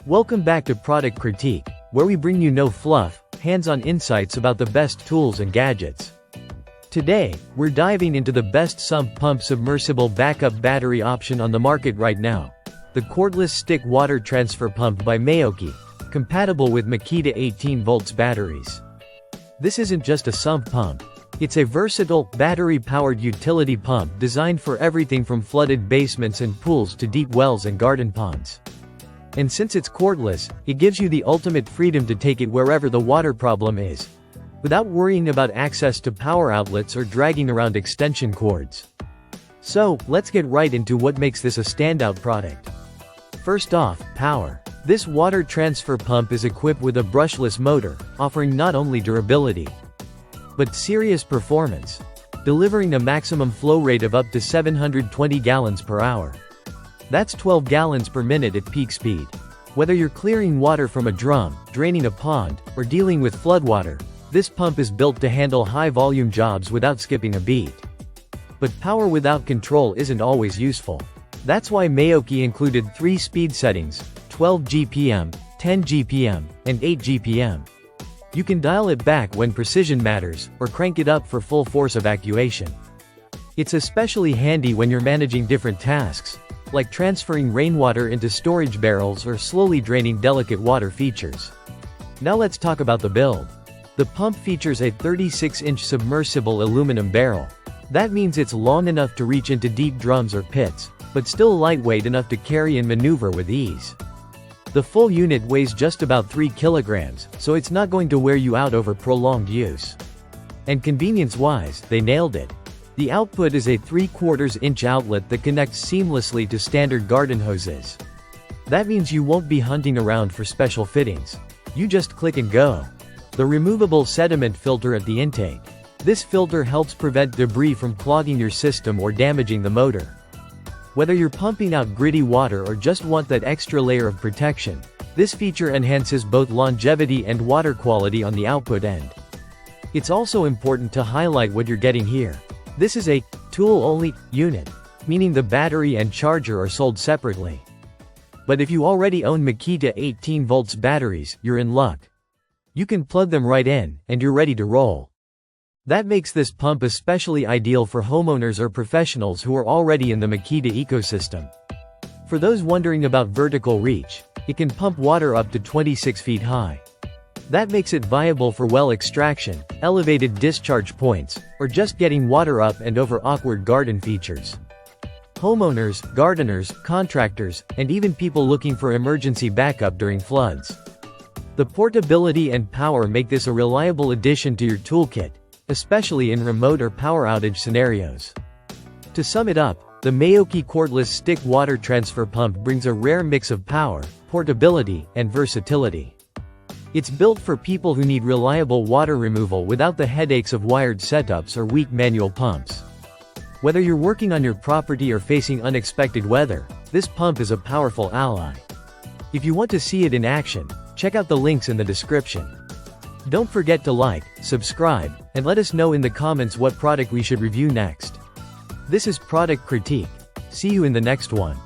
Welcome back to Product Critique, where we bring you no fluff, hands-on insights about the best tools and gadgets. Today, we're diving into the best sump pump submersible backup battery option on the market right now. The Cordless Stick Water Transfer Pump by Mayoki, compatible with Makita 18 volts batteries. This isn't just a sump pump. It's a versatile, battery-powered utility pump designed for everything from flooded basements and pools to deep wells and garden ponds. And since it's cordless, it gives you the ultimate freedom to take it wherever the water problem is, without worrying about access to power outlets or dragging around extension cords. So, let's get right into what makes this a standout product. First off, power. This water transfer pump is equipped with a brushless motor, offering not only durability, but serious performance, delivering a maximum flow rate of up to 720 gallons per hour. That's 12 gallons per minute at peak speed. Whether you're clearing water from a drum, draining a pond, or dealing with floodwater, this pump is built to handle high-volume jobs without skipping a beat. But power without control isn't always useful. That's why Mayoki included 3 speed settings: 12 GPM, 10 GPM, and 8 GPM. You can dial it back when precision matters, or crank it up for full force evacuation. It's especially handy when you're managing different tasks, like transferring rainwater into storage barrels or slowly draining delicate water features. Now let's talk about the build. The pump features a 36-inch submersible aluminum barrel. That means it's long enough to reach into deep drums or pits, but still lightweight enough to carry and maneuver with ease. The full unit weighs just about 3 kilograms, so it's not going to wear you out over prolonged use. And convenience-wise, they nailed it. The output is a 3/4 inch outlet that connects seamlessly to standard garden hoses. That means you won't be hunting around for special fittings. You just click and go. The removable sediment filter at the intake. This filter helps prevent debris from clogging your system or damaging the motor. Whether you're pumping out gritty water or just want that extra layer of protection, this feature enhances both longevity and water quality on the output end. It's also important to highlight what you're getting here. This is a tool-only unit, meaning the battery and charger are sold separately. But if you already own Makita 18 volts batteries, you're in luck. You can plug them right in, and you're ready to roll. That makes this pump especially ideal for homeowners or professionals who are already in the Makita ecosystem. For those wondering about vertical reach, it can pump water up to 26 feet high. That makes it viable for well extraction, elevated discharge points, or just getting water up and over awkward garden features. Homeowners, gardeners, contractors, and even people looking for emergency backup during floods. The portability and power make this a reliable addition to your toolkit, especially in remote or power outage scenarios. To sum it up, the Mayoki Cordless Stick Water Transfer Pump brings a rare mix of power, portability, and versatility. It's built for people who need reliable water removal without the headaches of wired setups or weak manual pumps. Whether you're working on your property or facing unexpected weather, this pump is a powerful ally. If you want to see it in action, check out the links in the description. Don't forget to like, subscribe, and let us know in the comments what product we should review next. This is Product Critique. See you in the next one.